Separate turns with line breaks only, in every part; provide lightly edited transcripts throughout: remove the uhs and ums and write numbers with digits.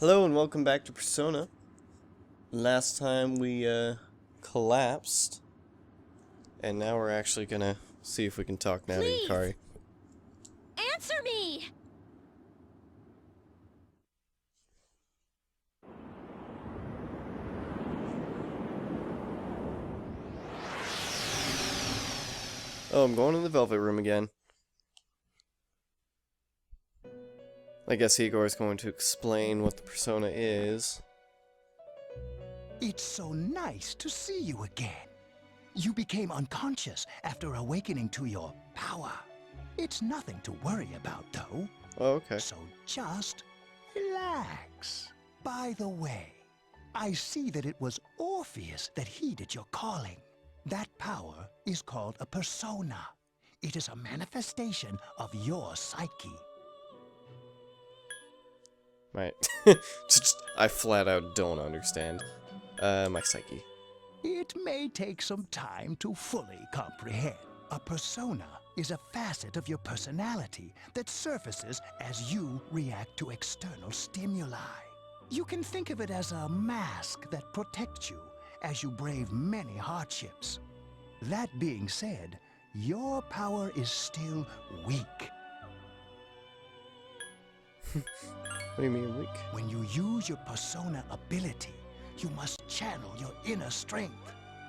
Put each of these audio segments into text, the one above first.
Hello and welcome back to Persona. Last time we collapsed, and now we're actually gonna see if we can talk now to Yukari.
Answer me!
Oh, I'm going in the Velvet Room again. I guess Igor is going to explain what the persona is.
It's so nice to see you again. You became unconscious after awakening to your power. It's nothing to worry about, though.
Oh, okay.
So just relax. By the way, I see that it was Orpheus that heeded your calling. That power is called a persona. It is a manifestation of your psyche.
Right. I flat out don't understand. My psyche.
It may take some time to fully comprehend. A persona is a facet of your personality that surfaces as you react to external stimuli. You can think of it as a mask that protects you as you brave many hardships. That being said, your power is still weak.
What do you mean weak?
When you use your persona ability, you must channel your inner strength.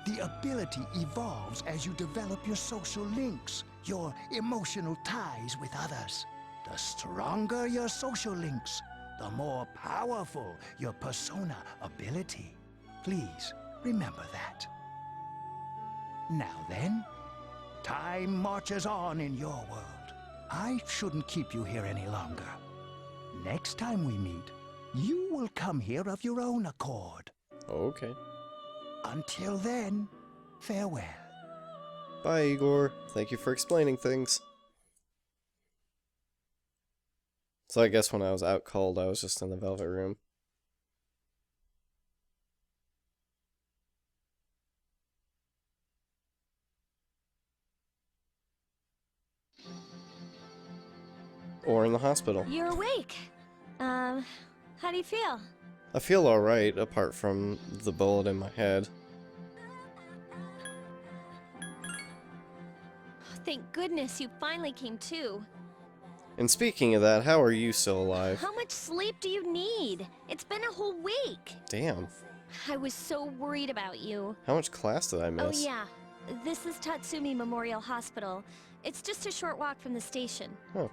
The ability evolves as you develop your social links, your emotional ties with others. The stronger your social links, the more powerful your persona ability. Please remember that. Now then, time marches on in your world. I shouldn't keep you here any longer. Next time we meet, you will come here of your own accord.
Okay.
Until then, farewell.
Bye, Igor. Thank you for explaining things. So I guess when I was out cold, I was just in the Velvet Room. Or in the hospital.
You're awake. How do you feel?
I feel alright, apart from the bullet in my head.
Thank goodness you finally came to.
And speaking of that, how are you still alive?
How much sleep do you need? It's been a whole week.
Damn.
I was so worried about you.
How much class did I
Oh
miss?
yeah, this is Tatsumi Memorial Hospital. It's just a short walk from the station.
Oh.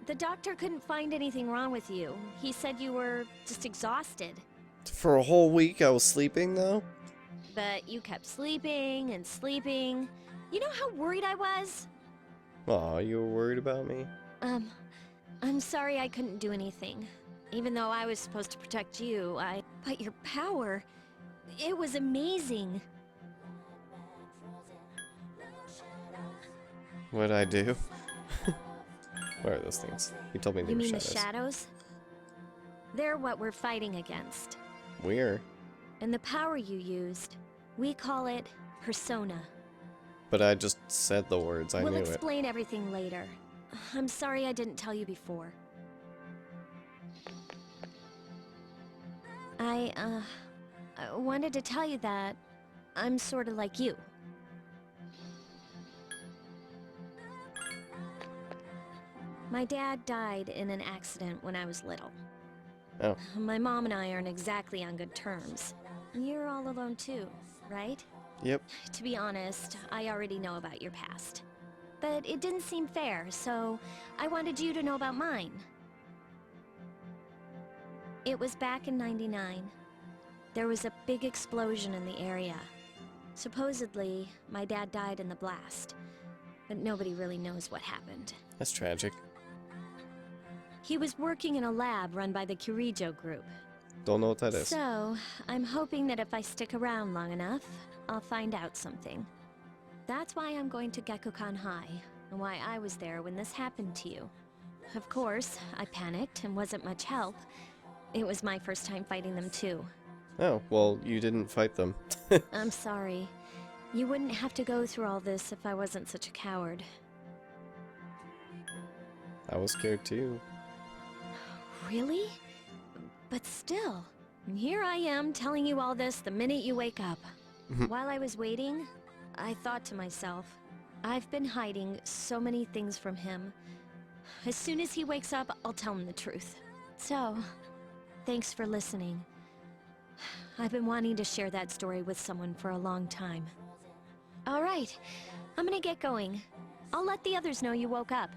The doctor couldn't find anything wrong with you. He said you were just exhausted.
For a whole week I was sleeping, though?
But you kept sleeping and sleeping. You know how worried I was?
Aw, you were worried about me?
I'm sorry I couldn't do anything. Even though I was supposed to protect you, But your power... it was amazing.
What'd I do? What are those things? You told me they
You
were
mean
shadows.
the shadows? They're what we're fighting against.
Where?
And the power you used, we call it persona.
But I just said the words, I
We'll
knew it.
explain everything later. I'm sorry I didn't tell you before. I wanted to tell you that I'm sort of like you. My dad died in an accident when I was little.
Oh.
My mom and I aren't exactly on good terms. You're all alone too, right?
Yep.
To be honest, I already know about your past. But it didn't seem fair, so I wanted you to know about mine. It was back in '99. There was a big explosion in the area. Supposedly, my dad died in the blast, but nobody really knows what happened.
That's tragic.
He was working in a lab run by the Kirijo group.
Don't know what that is.
So, I'm hoping that if I stick around long enough, I'll find out something. That's why I'm going to Gekukan High, and why I was there when this happened to you. Of course, I panicked and wasn't much help. It was my first time fighting them too.
Oh, well, you didn't fight them.
I'm sorry. You wouldn't have to go through all this if I wasn't such a coward.
I was scared too.
Really? But still, here I am telling you all this the minute you wake up. While I was waiting, I thought to myself, I've been hiding so many things from him. As soon as he wakes up, I'll tell him the truth. So, thanks for listening. I've been wanting to share that story with someone for a long time. Alright, I'm gonna get going. I'll let the others know you woke up.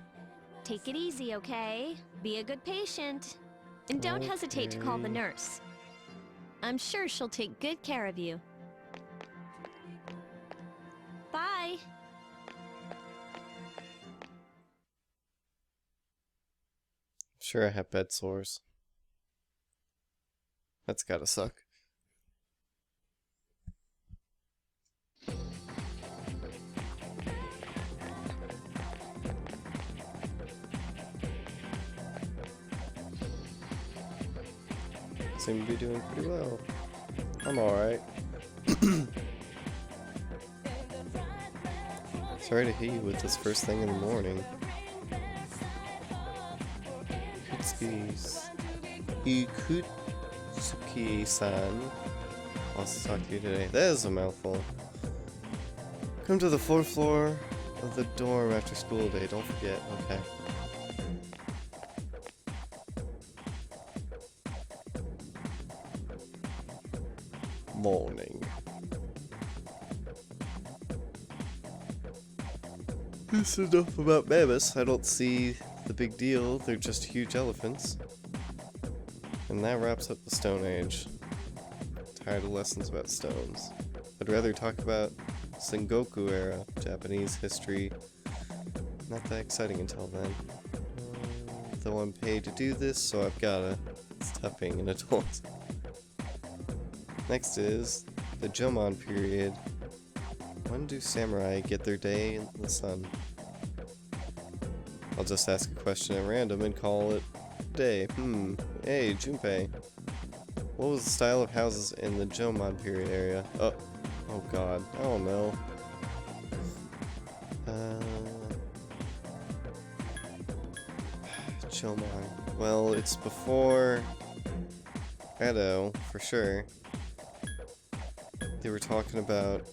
Take it easy, okay? Be a good patient. And don't hesitate to call the nurse. I'm sure she'll take good care of you. Bye!
Sure, I have bed sores. That's gotta suck. Seem to be doing pretty well. I'm alright. Sorry to hit you with this first thing in the morning. Ikutsuki-san wants to talk to you today. That is a mouthful. Come to the 4th floor of the dorm after school day. Don't forget. Okay. Morning. This is enough about mammoths. I don't see the big deal. They're just huge elephants. And that wraps up the Stone Age. Tired of lessons about stones. I'd rather talk about Sengoku era Japanese history. Not that exciting until then. Though I'm paid to do this, so I've gotta. It's tough being an adult. Next is the Jomon period. When do samurai get their day in the sun? I'll just ask a question at random and call it day. Hey, Junpei. What was the style of houses in the Jomon period area? Oh god. I don't know. Jomon. Well, it's before Edo, for sure. They were talking about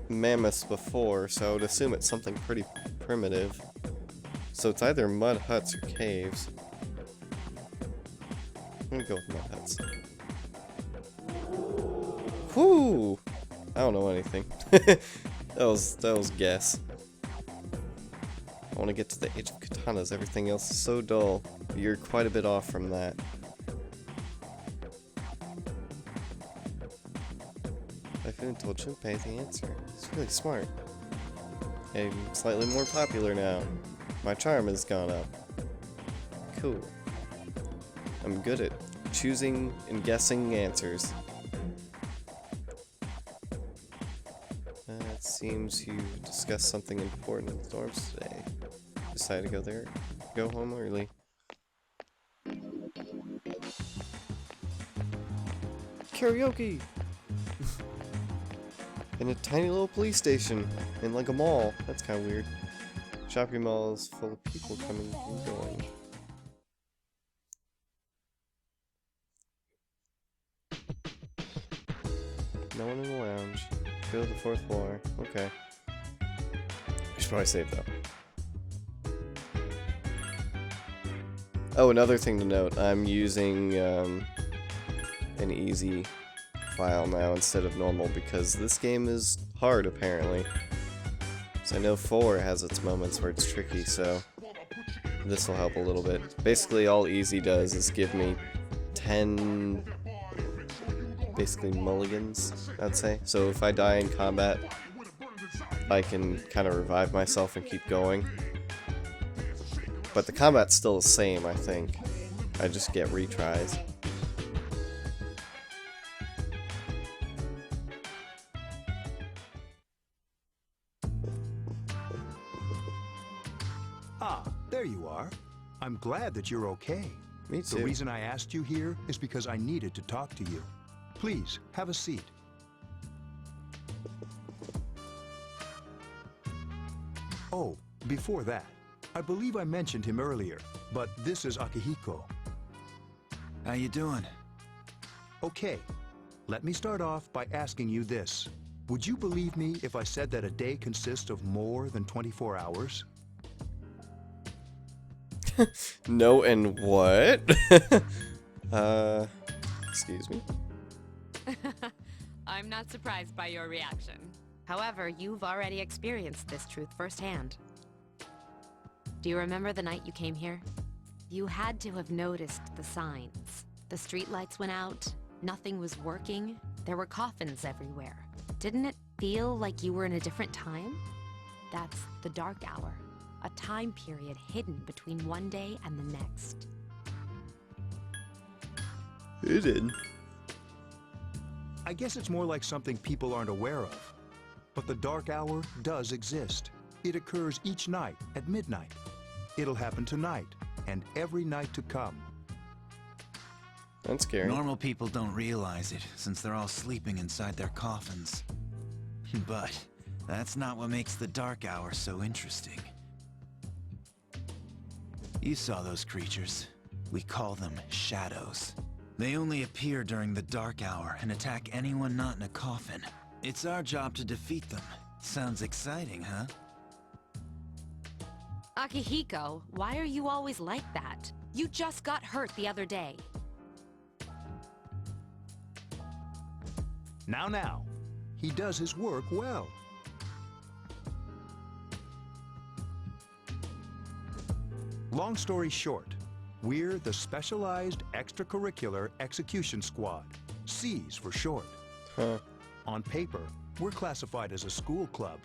mammoths before, so I would assume it's something pretty primitive. So it's either mud huts or caves. I'm gonna go with mud huts. Whoo! I don't know anything. that was guess. I want to get to the Age of Katanas. Everything else is so dull. You're quite a bit off from that. I couldn't told Junpei the answer. He's really smart. I'm slightly more popular now. My charm has gone up. Cool. I'm good at choosing and guessing answers. It seems you discussed something important in the dorms today. Decided to go there. Go home early. Karaoke! In a tiny little police station. In like a mall. That's kind of weird. Shopping mall is full of people coming and going. No one in the lounge. Go to the 4th floor. Okay. I should probably save though. Oh, another thing to note. I'm using an easy file now instead of normal because this game is hard apparently. So I know 4 has its moments where it's tricky, so this will help a little bit. Basically all easy does is give me 10 basically mulligans, I'd say. So if I die in combat, I can kind of revive myself and keep going. But the combat's still the same, I think. I just get retries.
Ah, there you are. I'm glad that you're okay.
Me too.
The reason I asked you here is because I needed to talk to you. Please, have a seat. Oh, before that, I believe I mentioned him earlier, but this is Akihiko.
How you doing?
Okay, let me start off by asking you this. Would you believe me if I said that a day consists of more than 24 hours?
No, and what? Excuse me?
I'm not surprised by your reaction. However, you've already experienced this truth firsthand. Do you remember the night you came here? You had to have noticed the signs. The streetlights went out, nothing was working, there were coffins everywhere. Didn't it feel like you were in a different time? That's the Dark Hour, a time period hidden between one day and the next.
Hidden?
I guess it's more like something people aren't aware of. But the Dark Hour does exist. It occurs each night at midnight. It'll happen tonight and every night to come.
That's scary.
Normal people don't realize it, since they're all sleeping inside their coffins. But that's not what makes the Dark Hour so interesting. You saw those creatures. We call them shadows. They only appear during the Dark Hour and attack anyone not in a coffin. It's our job to defeat them. Sounds exciting, huh?
Akihiko, why are you always like that? You just got hurt the other day.
Now, he does his work well. Long story short, we're the Specialized Extracurricular Execution Squad, SEAS for short.
Huh.
On paper, we're classified as a school club,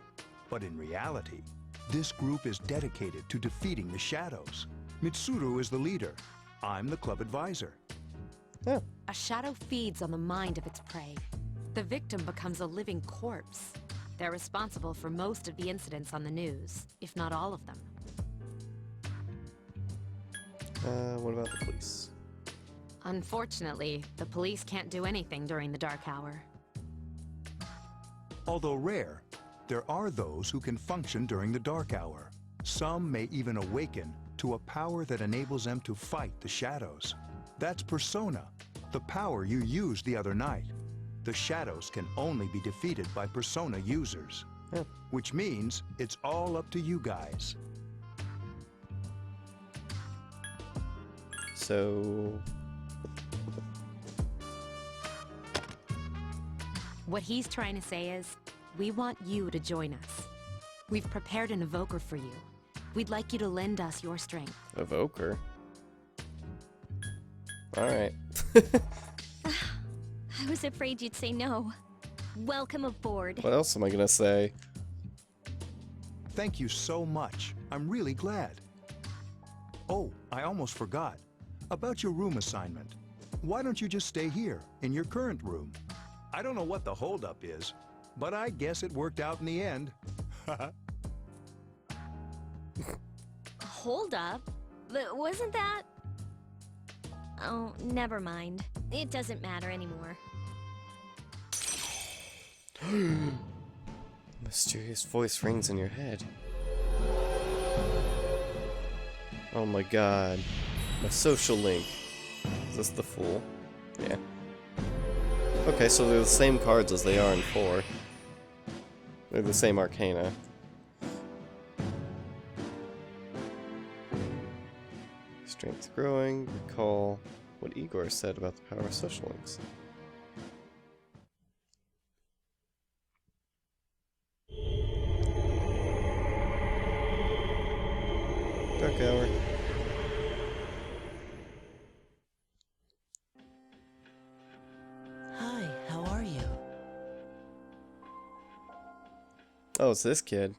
but in reality, this group is dedicated to defeating the shadows. Mitsuru is the leader. I'm the club advisor.
Yeah.
A shadow feeds on the mind of its prey. The victim becomes a living corpse. They're responsible for most of the incidents on the news, if not all of them.
What about the police?
Unfortunately, the police can't do anything during the Dark Hour.
Although rare, there are those who can function during the Dark Hour. Some may even awaken to a power that enables them to fight the shadows. That's Persona, the power you used the other night. The shadows can only be defeated by Persona users.
Huh.
Which means it's all up to you guys.
So...
What he's trying to say is, we want you to join us. We've prepared an evoker for you. We'd like you to lend us your strength.
Evoker? Alright.
I was afraid you'd say no. Welcome aboard.
What else am I gonna say?
Thank you so much. I'm really glad. Oh, I almost forgot. About your room assignment. Why don't you just stay here, in your current room? I don't know what the holdup is, but I guess it worked out in the end.
Hold up. Wasn't that... Oh, never mind. It doesn't matter anymore.
Mysterious voice rings in your head. Oh my god. My social link. Is this the Fool? Yeah. Okay, so they're the same cards as they are in 4. They're the same arcana. Strength growing. Recall what Igor said about the power of social links. Dark Hour.
Hi, how are you?
Oh, it's this kid.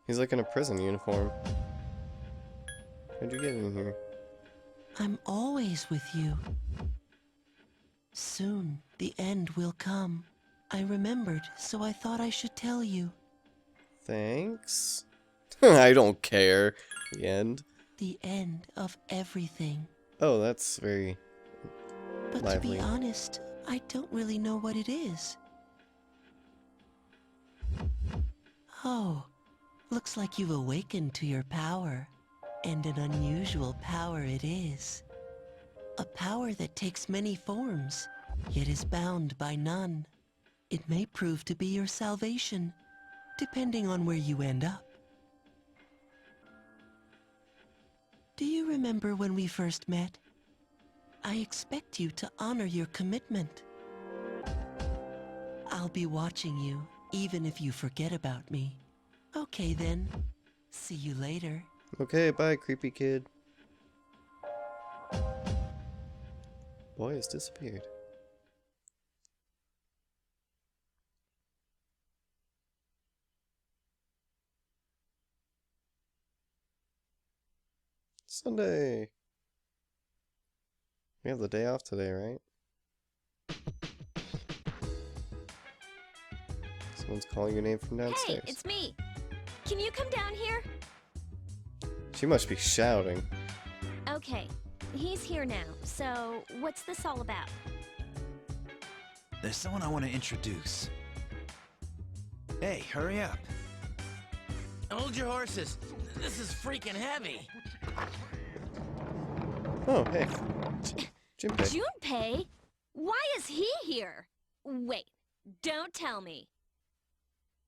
He's like in a prison uniform. How'd you get in here?
I'm always with you. Soon, the end will come. I remembered, so I thought I should tell you.
Thanks. I don't care. The end.
The end of everything.
Oh, that's very
But
lively.
to be honest, I don't really know what it is. Oh, looks like you've awakened to your power. And an unusual power it is. A power that takes many forms, yet is bound by none. It may prove to be your salvation, depending on where you end up. Do you remember when we first met? I expect you to honor your commitment. I'll be watching you, even if you forget about me. Okay then. See you later.
Okay, bye, creepy kid. Boy has disappeared. Sunday. We have the day off today, right? Someone's calling your name from downstairs.
Hey, it's me. Can you come down here?
She must be shouting.
Okay, he's here now. So, what's this all about?
There's someone I want to introduce. Hey, hurry up.
Hold your horses. This is freaking heavy.
Oh, hey. Junpei.
Junpei? Why is he here? Wait, don't tell me.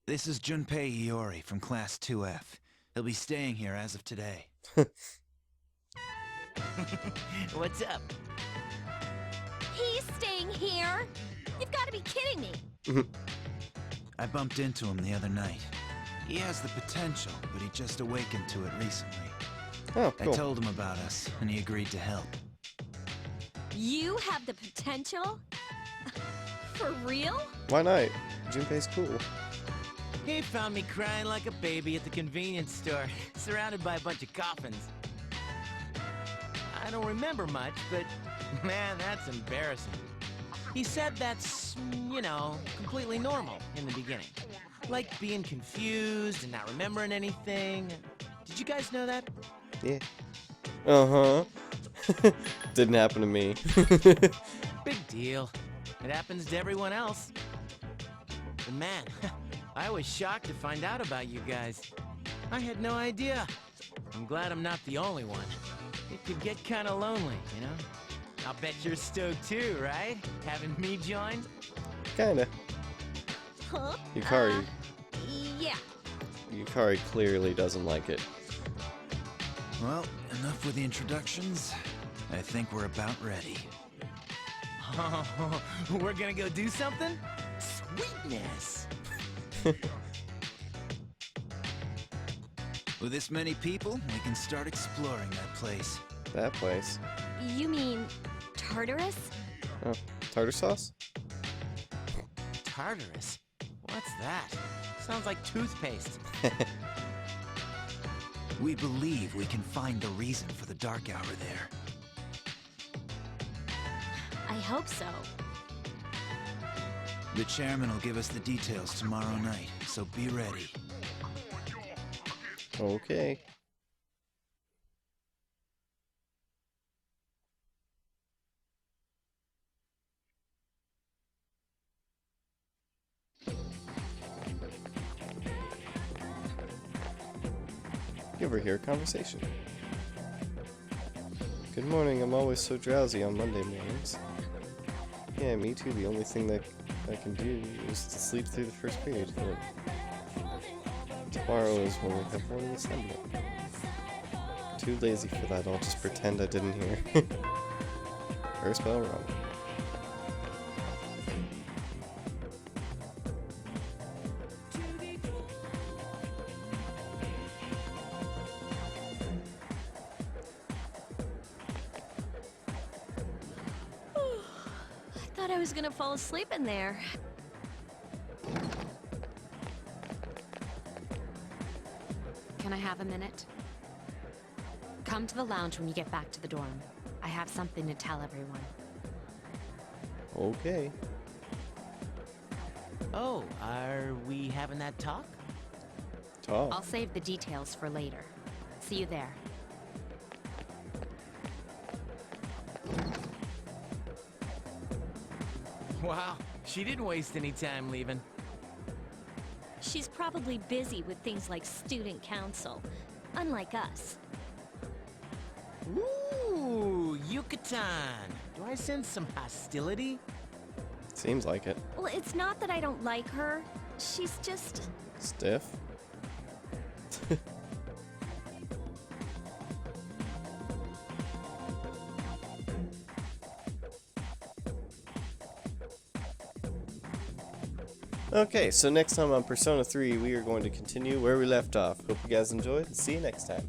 This is Junpei Iori from Class 2F. He'll be staying here as of today.
What's up?
He's staying here? You've got to be kidding me.
I bumped into him the other night. He has the potential, but he just awakened to it recently.
Oh, cool.
I told him about us, and he agreed to help.
You have the potential? For real?
Why not? Junpei's cool.
He found me crying like a baby at the convenience store, surrounded by a bunch of coffins. I don't remember much, but man, that's embarrassing. He said that's, you know, completely normal in the beginning. Like being confused and not remembering anything. Did you guys know that?
Yeah. Uh-huh. Didn't happen to me.
Big deal. It happens to everyone else. But man, I was shocked to find out about you guys. I had no idea. I'm glad I'm not the only one. It could get kind of lonely, you know? I'll bet you're stoked too, right? Having me joined?
Kinda.
Huh?
Yukari.
Yeah.
Yukari clearly doesn't like it.
Well, enough with the introductions. I think we're about ready.
Oh, we're gonna go do something? Sweetness!
With this many people, we can start exploring that place.
That place.
You mean Tartarus?
Oh, tartar sauce?
Tartarus? What's that? Sounds like toothpaste.
We believe we can find the reason for the dark hour there.
I hope so.
The chairman will give us the details tomorrow night, so be ready.
Okay. You ever hear a conversation? Good morning, I'm always so drowsy on Monday mornings. Yeah, me too. The only thing that I can do is to sleep through the first period. Tomorrow is when we have morning assembly. Too lazy for that, I'll just pretend I didn't hear. First bell rung.
I thought I was gonna fall asleep in there.
Can I have a minute? Come to the lounge when you get back to the dorm. I have something to tell everyone.
Okay.
Oh, are we having that talk?
Talk.
I'll save the details for later. See you there.
Wow, she didn't waste any time leaving.
She's probably busy with things like student council, unlike us.
Ooh, Yucatan. Do I sense some hostility?
Seems like it.
Well, it's not that I don't like her. She's just...
Stiff. Okay, so next time on Persona 3, we are going to continue where we left off. Hope you guys enjoyed, and see you next time.